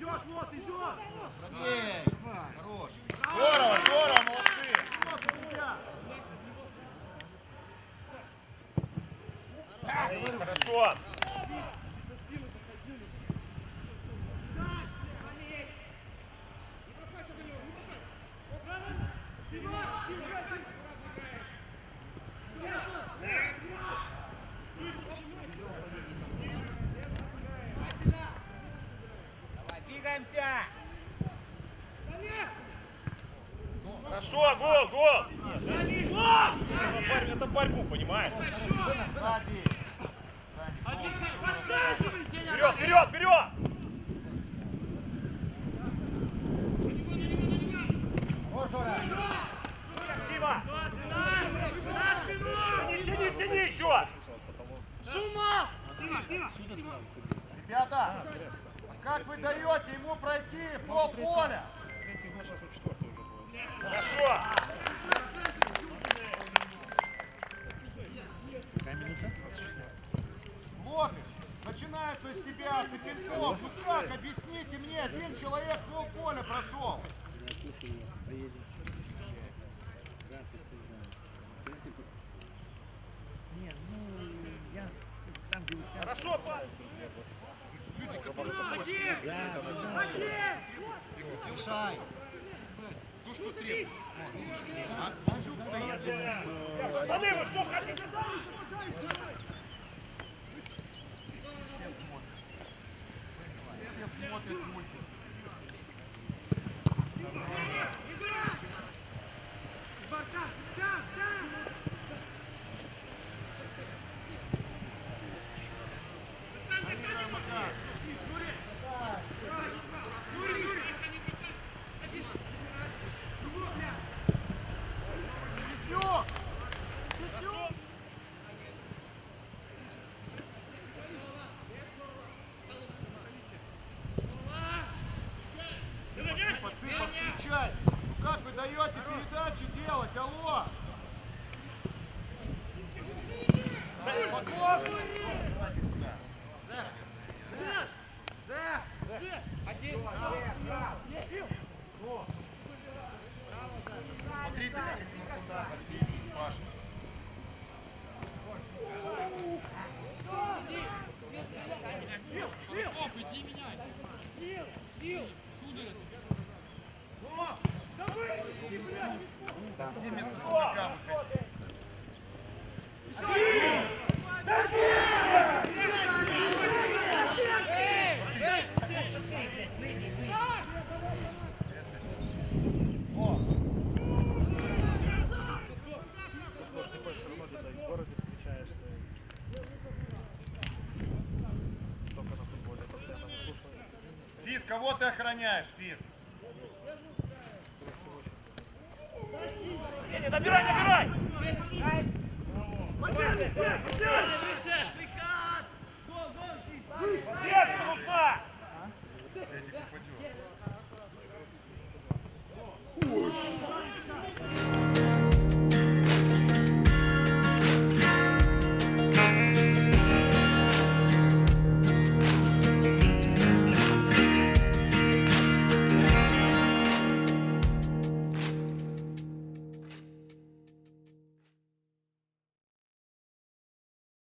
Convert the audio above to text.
Идет, вот, идет! Правее! Хорош! Здорово, здорово, молодцы! Хорошо! Двигаемся! Хорошо, гол, гол! Это борьбу, понимаешь? Сзади! Вперед, вперед, вперед! Хорош, Жора! Дима! Тяни, тяни еще! Шума! Ребята, как вы даете ему пройти полполя? Хорошо! Локоть начинается с тебя, Цепенков. Ну как, объясните мне, один человек полполя прошел. Хорошо, парень! Решай. То, что требует. Пацаны, вы что хотите? Все смотрят мультик. Подключай! Ну как вы даете передачу делать? Алло! Смотрите, как у нас туда воспитывает Паша. Иди меняй! Где вместо Судака выходить? Физ, кого ты охраняешь, Физ? Сеня, набирай, набирай! Держи, рукай!